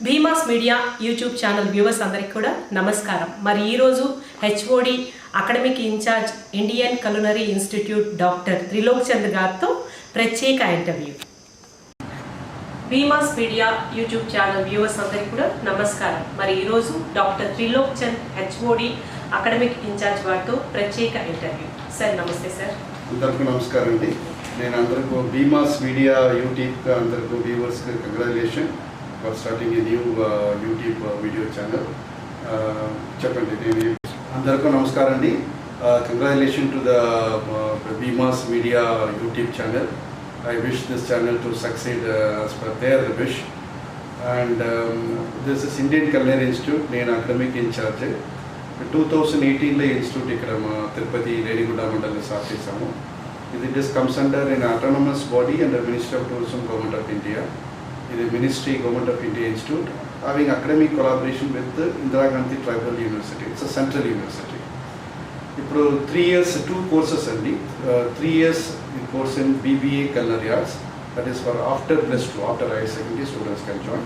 Bhimas media YouTube channel viewers అందరికీ కూడా నమస్కారం. మరి ఈరోజు HOD academic incharge Indian culinary institute doctor Trilok Chand గారితో ప్రత్యేక interview. Bheemas media YouTube channel viewers అందరికీ కూడా నమస్కారం. మరి ఈరోజు doctor Trilok Chand HOD academic incharge వారితో ప్రత్యేక ఇంటర్వ్యూ. సార్ నమస్తే సార్. అందరికీ నమస్కారం అండి. నేను అందరికీ భీమాస్ మీడియా యూట్యూబ్ అందరికీ వ్యూవర్స్కి congratulation for starting a new YouTube video channel. చెప్పండి. నేను అందరికీ నమస్కారం అండి. Congratulation to the Bheemas media YouTube channel. I wish this channel to succeed as per their wish. And this is Indian Culinary Institute. నేను academic in charge. 2018లో institute ఇక్కడ తిరుపతి రేణిగుంట మండలంలో start చేశాము. ఇది comes under in autonomous body under ministry of tourism government of India. ఇది ministry government of India institute having academic collaboration with Indira Gandhi Tribal University. It's a central university. ఇప్పుడు 3 years 2 courses అండి. 3 years course in BBA Culinary Arts, that is for after +2, after higher secondary students can join.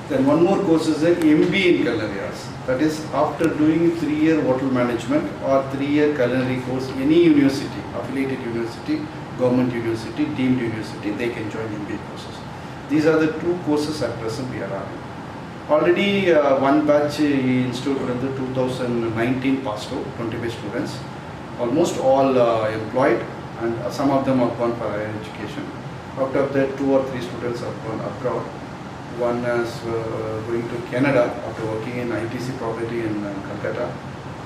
Then one more course is an MBA in Culinary Arts, that is after doing 3-year hotel management or 3-year culinary course, any university, affiliated university, government university, deemed university, they can join MBA courses. These are the 2 courses at present we are having. Already one batch institute in the 2019 passed out, 25 students, almost all employed, and some of them have gone for higher education. Out of that, 2 or 3 students have gone abroad. One is going to Canada after working in ITC property in Calcutta.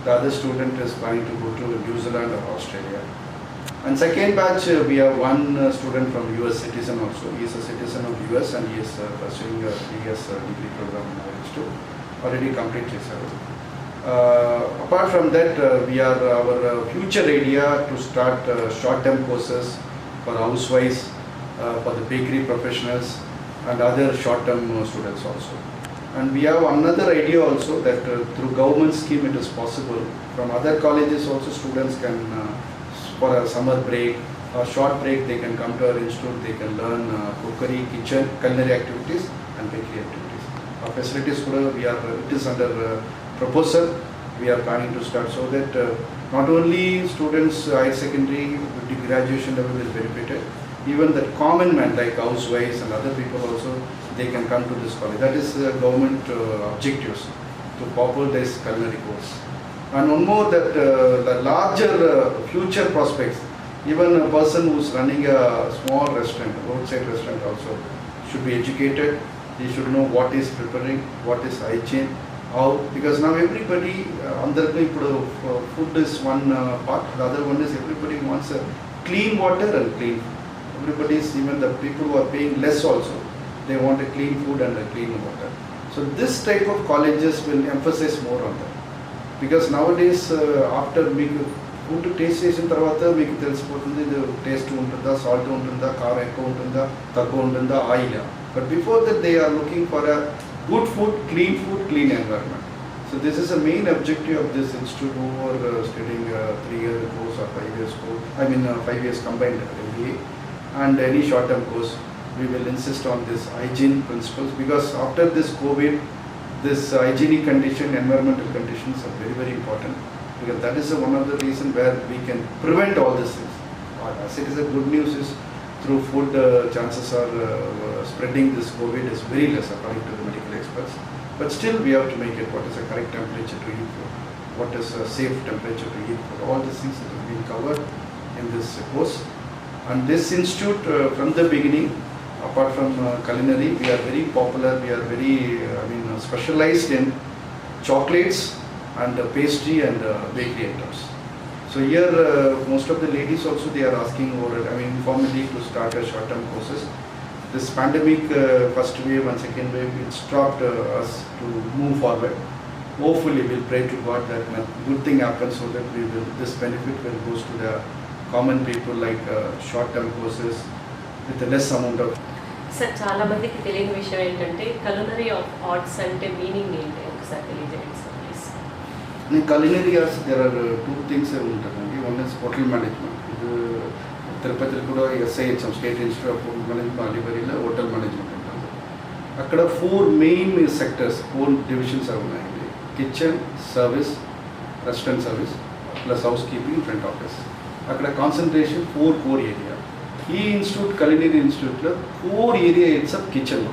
The other student is planning to go to New Zealand or Australia. And second batch, we have one student from US citizen also. He is a citizen of US and he is pursuing a 3 years degree program in our institute. Already completed. Apart from that, we are our future idea to start short-term courses for housewives, for the bakery professionals and other short-term students also. And we have another idea also that through government scheme it is possible. From other colleges also students can for a summer break or short break they can come to our institute. They can learn cookery, kitchen, culinary activities and bakery activities. Our facilities we are it is under proposal. We are planning to start so that not only students higher secondary graduation level is benefited, even the common man like housewives and other people also they can come to this college. That is government objectives to popularize culinary course. And one more that the larger future prospects, even a person who is running a small restaurant, roadside restaurant also should be educated. He should know what is preparing, what is hygiene, how, because now everybody food is one part, the other one is everybody wants a clean water and clean food. Everybody is, even the people who are paying less also, they want a clean food and a clean water. So this type of colleges will emphasize more on that. Because nowadays after మీకు food taste చేసిన తర్వాత మీకు తెలిసిపోతుంది ఇది taste ఉంటుందా, salt ఉంటుందా, కారం ఎక్కువ ఉంటుందా, తక్కువ ఉంటుందా, oil. But before that they are looking for a good food, clean environment. So this is the main objective of this institute over studying 3-year course or 5 years course. 5 years combined MBA and any short term course. We will insist on this hygiene principles because after this COVID, this hygienic condition, environmental conditions are very, very important, because that is one of the reason where we can prevent all these things. As it is a good news is through food chances are spreading this COVID is very less according to the medical experts. But still we have to make it what is a correct temperature to eat food, what is a safe temperature to eat food. All these things that have been covered in this course. And this institute from the beginning, apart from culinary, we are very popular, we are very specialized in chocolates and pastry and bakery items. So here most of the ladies also they are asking over informally to start a short term courses. This pandemic first wave and second wave, it stopped us to move forward. Hopefully we'll pray to God that good thing happens so that this benefit will goes to the common people like short term courses with a less amount of. Sir చాలా మందికి తెలియని విషయం ఏంటంటే culinary arts అంటే meaning ఏంటి ఒకసారి తెలియజేయండి sir please. In culinary arts there are 2 things ఉంటుందండి. One is hotel management. ఇది తిరుపతిలో కూడా SIHM state institute of food management అలిబరిలో హోటల్ మేనేజ్మెంట్ ఉంటుంది. అక్కడ 4 మెయిన్ సెక్టర్స్ 4 డివిజన్స్ ఉన్నాయండి. Kitchen service, restaurant service plus housekeeping, front office. అక్కడ concentration 4 core area. ఈ ఇన్స్టిట్యూట్ culinary ఇన్స్టిట్యూట్లో core area it's kitchen.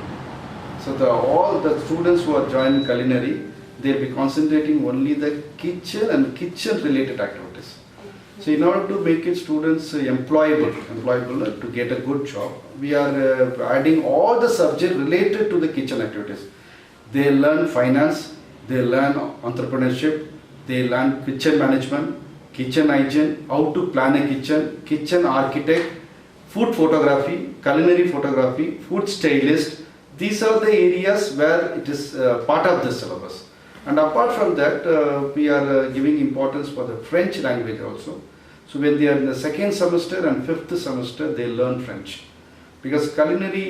So all the students who are joining culinary, they'll be concentrating only the kitchen and kitchen related activities. So in order to make it students employable to get a good job, we are adding all the subjects related to the kitchen activities. They learn finance, they learn entrepreneurship, they learn kitchen management, kitchen hygiene, how to plan a kitchen architect, food photography, culinary photography, food stylist. These are the areas where it is part of the syllabus. And apart from that, we are giving importance for the French language also. So when they are in the 2nd semester and 5th semester, they learn French. Because culinary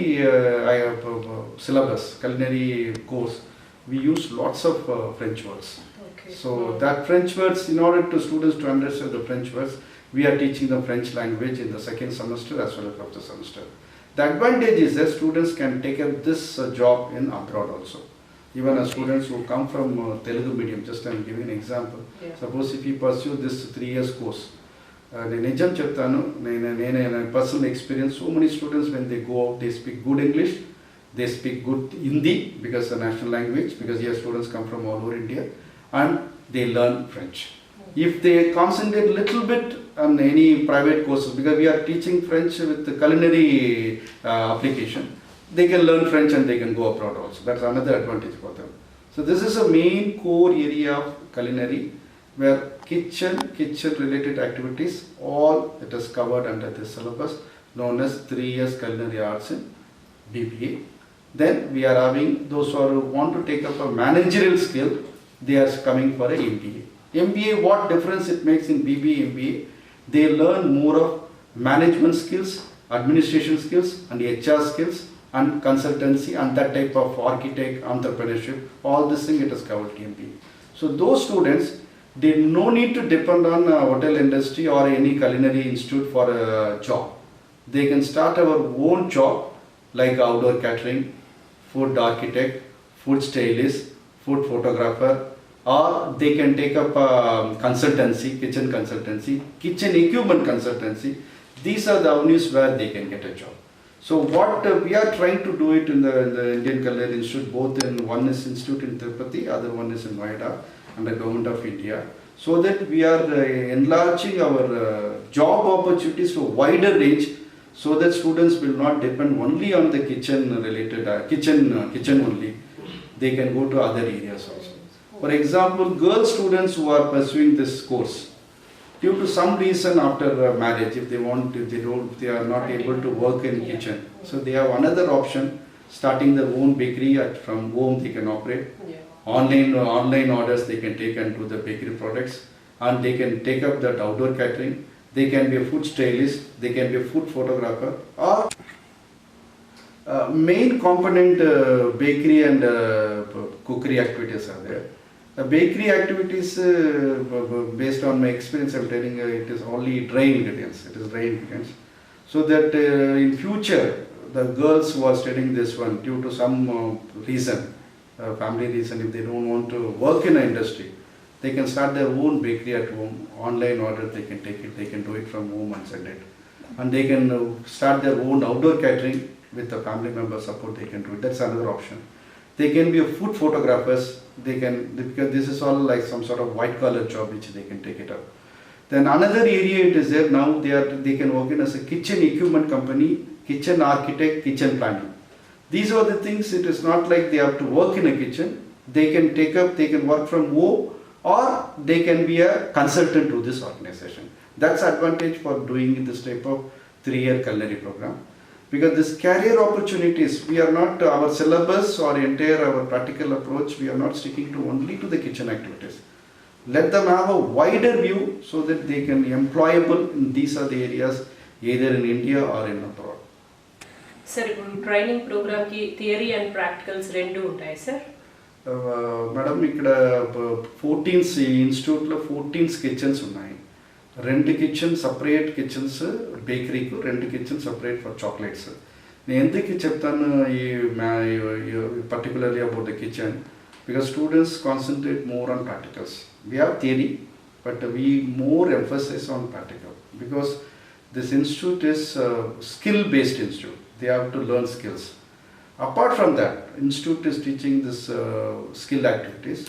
syllabus, culinary course, we use lots of French words. Okay. So that French words, in order to students to understand the French words, we are teaching them French language in the 2nd semester as well as 5th semester. The advantage is that students can take up this job in abroad also. Even as students who come from Telugu medium, just I am giving an example. Yeah. Suppose if you pursue this 3 years course, నేను నిజం చెప్తాను, నేను personal experience, so many students when they go out they speak good English, they speak good Hindi because the national language, because here students come from all over India, and they learn French. If they concentrate little bit on any private courses, because we are teaching French with the culinary application, they can learn French and they can go abroad also. That's another advantage for them. So this is a main core area of culinary, where kitchen related activities, all it is covered under this syllabus known as 3 years culinary arts in BBA. Then we are having those who want to take up a managerial skill, they are coming for a MBA. MBA, what difference it makes in BBA, MBA? They learn more of management skills, administration skills and HR skills and consultancy and that type of architect, entrepreneurship, all this thing it is covered in MBA. So those students, they no need to depend on hotel industry or any culinary institute for a job. They can start our own job like outdoor catering, food architect, food stylist, food photographer, or they can take up consultancy, kitchen equipment consultancy. These are the avenues where they can get a job. So what we are trying to do it in the Indian Culinary Institute, both in one is institute in Tirupati, other one is in Noida under Government of India, so that we are enlarging our job opportunities to a wider range, so that students will not depend only on the kitchen related kitchen only. They can go to other areas also. For example, girl students who are pursuing this course, due to some reason after marriage, if they are not able to work in kitchen, so they have another option, starting their own bakery from home they can operate. Yeah. Online orders they can take and do the bakery products, and they can take up that outdoor catering. They can be a food stylist, they can be a food photographer, or main component bakery and cookery activities are there. Bakery activities, based on my experience, I'm telling you, it is only dry ingredients. So that in future, the girls who are studying this one, due to some reason, family reason, if they don't want to work in an industry, they can start their own bakery at home. Online order, they can take it, they can do it from home and send it. And they can start their own outdoor catering with the family member support, they can do it. That's another option. They can be a food photographers, because this is all like some sort of white collar job which they can take it up. Then another area it is there now, they can work in as a kitchen equipment company, kitchen architect, kitchen planning. These are the things, it is not like they have to work in a kitchen, they can work from home, or they can be a consultant to this organization. That's advantage for doing this type of 3-year culinary program. Because this career opportunities, we are not, our syllabus or our practical approach, we are not sticking to only to the kitchen activities. Let them have a wider view so that they can be employable in these are the areas, either in India or in abroad. Sir, training program ki theory and practicals rendu untayi sir? Madam, ఇక్కడ 14 ఇన్స్టిట్యూట్లో 14 kitchens ఉన్నాయి. 2 kitchen separate kitchens బేకరీకు, 2 kitchen separate for chocolates. నేను ఎందుకు చెప్తాను ఈ particularly about the kitchen, because students concentrate more on practicals. We have theory, but we more emphasis on practical, because this institute is a skill-based institute. They have to learn skills. Apart from that, institute is teaching this skill activities.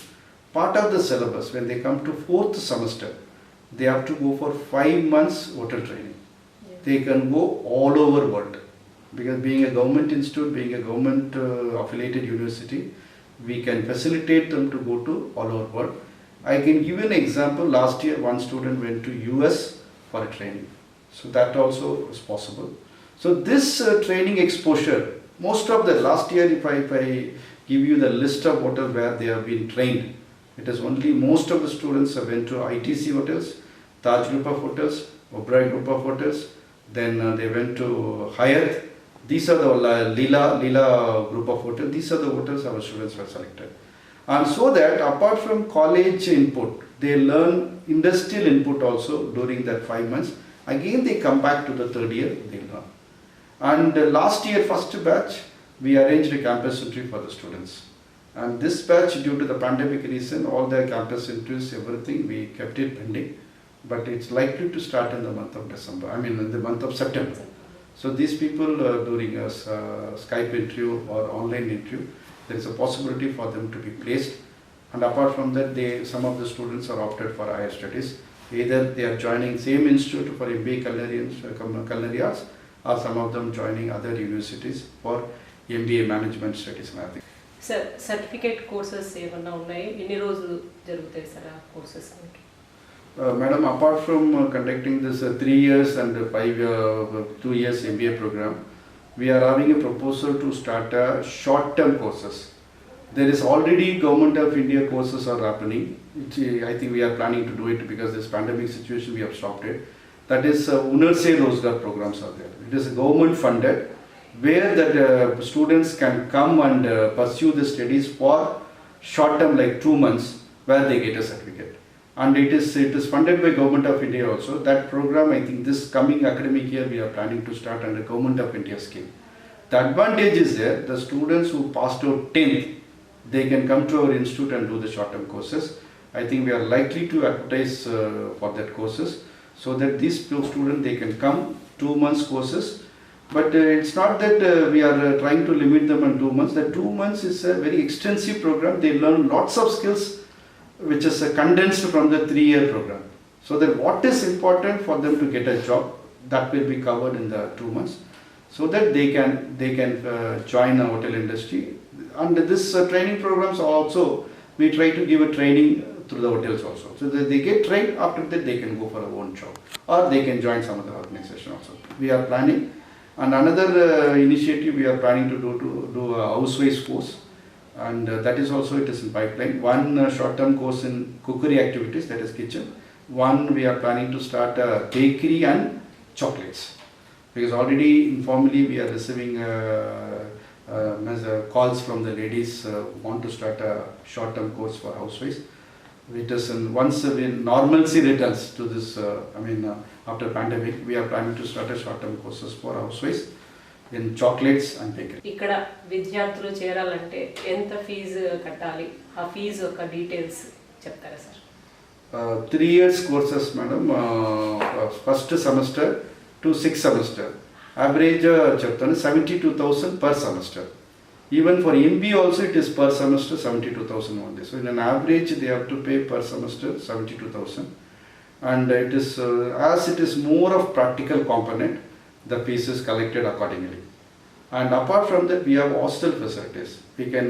Part of the syllabus, when they come to 4th semester, they have to go for 5 months hotel training. Yeah. They can go all over world, because being a government institute, being a government affiliated university, we can facilitate them to go to all over world. I can give you an example. Last year, one student went to US for a training. So that also is possible. So this training exposure, most of the last year, if I give you the list of hotels where they have been trained, it is only most of the students have went to ITC hotels, Taj Group of Hotels, Oberoi Group of Hotels, then they went to Hyatt. These are the Leela Group of Hotels. These are the hotels our students were selected. And so that apart from college input, they learn industrial input also during that 5 months. Again, they come back to the 3rd year, they learn. And last year, first batch, we arranged a campus interview for the students. And this batch, due to the pandemic reason, all the campus interviews, everything, we kept it pending. But it's likely to start in the month of December, in the month of September. So these people during a Skype interview or online interview, there is a possibility for them to be placed. And apart from that, some of the students are opted for higher studies. Either they are joining same institute for MBA Culinary Arts, or some of them joining other universities for MBA Management Studies. Sir certificate courses ఏమన్నా ఉన్నాయి? ఎన్ని రోజులు జరుగుతాయి sir ఆ courses? Madam, apart from conducting this 3 years and 2 years MBA program, we are having a proposal to start short-term courses. There is already Government of India courses are happening. I think we are planning to do it because this pandemic situation we have stopped it. That is Hunar Se Rozgar programs are there. It is government funded, where that students can come and pursue the studies for short-term, like 2 months, where they get a certificate. And it is funded by Government of India also. That program, I think this coming academic year, we are planning to start under Government of India scheme. The advantage is there, the students who passed out 10th, they can come to our institute and do the short-term courses. I think we are likely to advertise for that courses, so that these students, they can come 2 months courses. But it's not that we are trying to limit them on 2 months. The 2 months is a very extensive program. They learn lots of skills, which is condensed from the 3-year program. So that what is important for them to get a job, that will be covered in the 2 months, so that they can join a hotel industry. And this training programs also, we try to give a training through the hotels also. So that they get trained, after that they can go for a own job, or they can join some other organization also. We are planning. And another initiative we are planning to do a housewives course. And that is also, it is in pipeline. One short-term course in cookery activities, that is kitchen. One, we are planning to start a bakery and chocolates, because already informally we are receiving calls from the ladies who want to start a short-term course for housewives. It is once normalcy returns to this, after pandemic, we are planning to start a short-term courses for housewives in chocolates and bakery. ఇక్కడ విద్యార్థులు చేరాలంటే ఎంత fee కట్టాలి? ఆ fee యొక్క details చెప్తారా sir? 3 years courses, madam. First semester to 6th semester. Average చెప్తాను 72,000 per semester. Even for MBA also it is per semester 72,000 only. So in an average they have to pay per semester 72,000. And it is as it is more of practical component, the fees is collected accordingly. And apart from that, we have hostel facilities. We can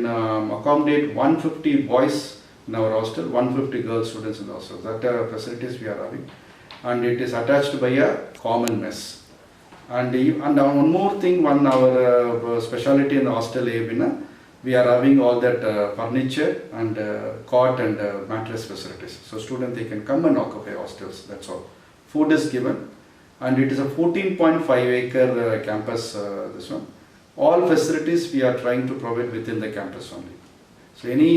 accommodate 150 boys in our hostel, 150 girl students in the hostel. That facilities we are having. And it is attached by a common mess. And one more thing, our specialty in the hostel, we are having all that furniture and cot and mattress facilities. So students, they can come and occupy hostels, that's all. Food is given. And it is a 14.5 acre campus, this one. All facilities we are trying to provide within the campus only. So any,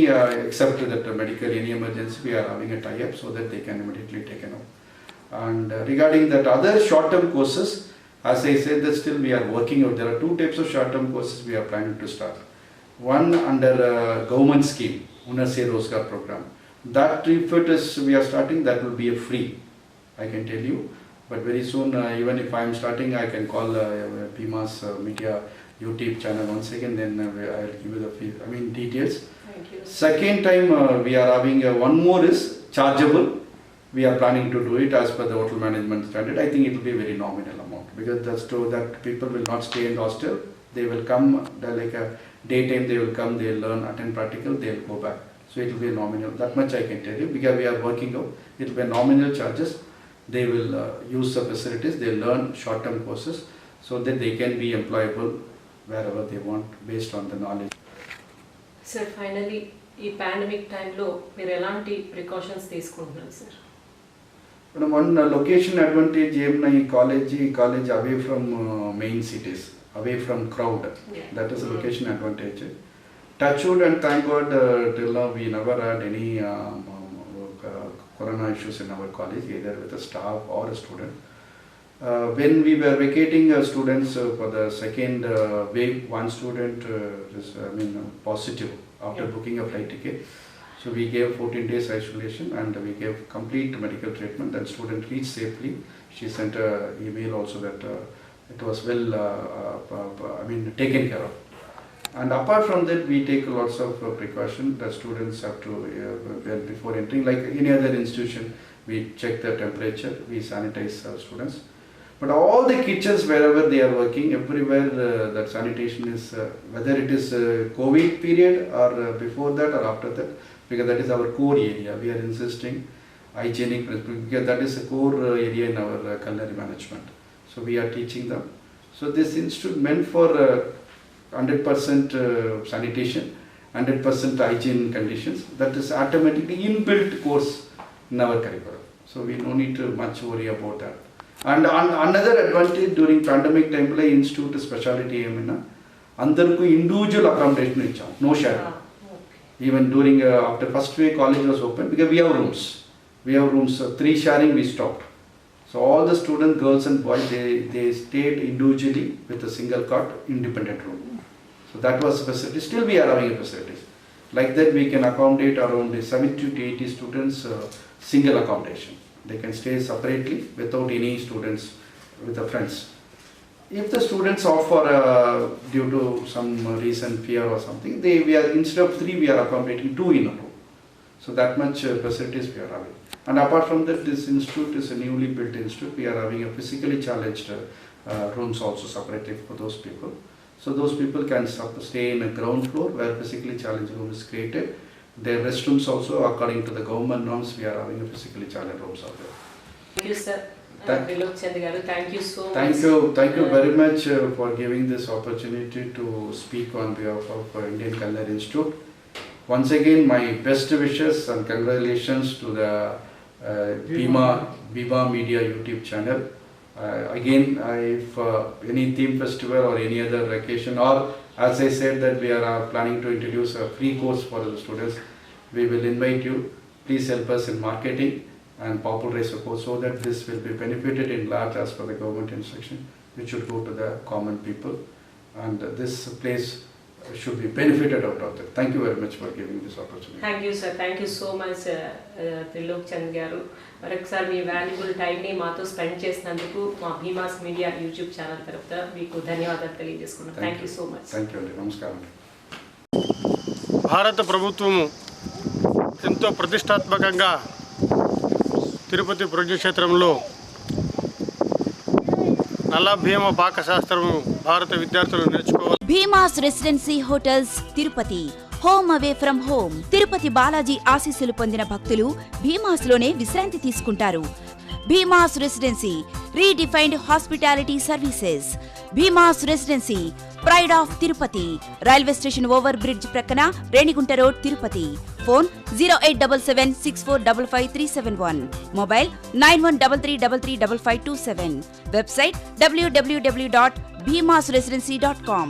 except that medical, any emergency, we are having a tie-up so that they can immediately take it out. And regarding that other short-term courses, As I said, that still we are working out. There are two types of short-term courses we are planning to start. One under a government scheme, Hunar Se Rozgar program. That if it is we are starting, that will be a free, I can tell you. But very soon, even if I am starting, I can call Bhima's Media YouTube channel once again. Then I will give you the details. Thank you. Second time we are having one more is chargeable. We are planning to do it as per the hotel management standard. I think it will be a very nominal amount, because that's true that people will not stay in the hostel. They will come, like a daytime they will come, they will learn, attend practical, they will go back. So it will be a nominal, that much I can tell you, because we are working out. It will be nominal charges. They will use the facilities, they will learn short-term courses so that they can be employable wherever they want based on the knowledge. Sir, finally, ఈ pandemic టైంలో మీరు ఎలాంటి precautions తీసుకుంటున్నారు sir? One location advantage college away from main cities, away from crowd. Yeah. That is a location advantage. Touch wood, and thank God till now we never had any corona issues in our college, either with a staff or a student. When we were vacating students for the second wave, one student is positive after booking a flight ticket. So we gave 14 days isolation and we gave complete medical treatment, and student reached safely. She sent an email also that it was well taken care of. And apart from that, we take lots of precaution that students have to, before entering, like any other institution, we check the temperature, we sanitize students. But all the kitchens, wherever they are working, everywhere that sanitation is, whether it is COVID period or before that or after that, because that is our core area. We are insisting hygienic principles, because that is a core area in our culinary management. So we are teaching them. So this institute meant for 100% sanitation, 100% hygiene conditions. That is automatically inbuilt course in our curriculum. So we no need to much worry about that. And another advantage during pandemic time, institute specialty andarku individual accommodation icham, no sharing. Even during after first week college was open, because we have rooms. 3 sharing we stopped. So all the students, girls and boys, they stayed individually with a single cot, independent room. So that was facility. Still we are having facilities. Like that we can accommodate around 70 to 80 students single accommodation. They can stay separately without any students with the friends. If the students opt for due to some reason, fear or something, we are instead of 3 we are accommodating 2 in a room. So that much facilities we are having. And apart from that, this institute is a newly built institute. We are having a physically challenged rooms also separately for those people. So those people can stay in a ground floor where physically challenged room is created. Their restrooms also, according to the government norms, we are having a physically challenged rooms out there. Thank you, sir. Trilok Chand garu, thank you so much. Thank you very much for giving this opportunity to speak on behalf of Indian Culinary Institute. Once again, my best wishes and congratulations to the Bhima Media YouTube channel. Again, if any theme festival or any other occasion, or as I said that we are planning to introduce a free course for the students, we will invite you. Please help us in marketing and popularize the course so that this will be benefited in large as per the government instruction, which should go to the common people, and this place should be benefited out of that. Thank you very much for giving this opportunity. Thank you, sir. Thank you so much, Trilok Chand garu. మరొకసారి మీ valuable టైంని మాతో spend చేసినందుకు మా Bhimas media YouTube channel తరఫున మీకు ధన్యవాదాలు తెలియజేసుకున్నాను. Thank you so much. Thank you అండి. నమస్కారం. భారత ప్రభుత్వము ఎంతో ప్రతిష్టాత్మకంగా తిరుపతి పుణ్యక్షేత్రంలో నల్ల భీమ పాకశాస్త్రము భారత విద్యార్థులు నేర్చుకోవాలి. Bhimas residency hotels Tirupati, home away from home. Tirupati Balaji ఆశీస్సులు పొందిన భక్తులు భీమాస్ లోనే విశ్రాంతి తీసుకుంటారు. Bhimas residency redefined hospitality services. Bhimas residency pride of Tirupati. Railway station over bridge ప్రక్కన, Renigunta road, Tirupati. Phone 087764555371. Mobile 9133335527. Website www.bhimasresidency.com.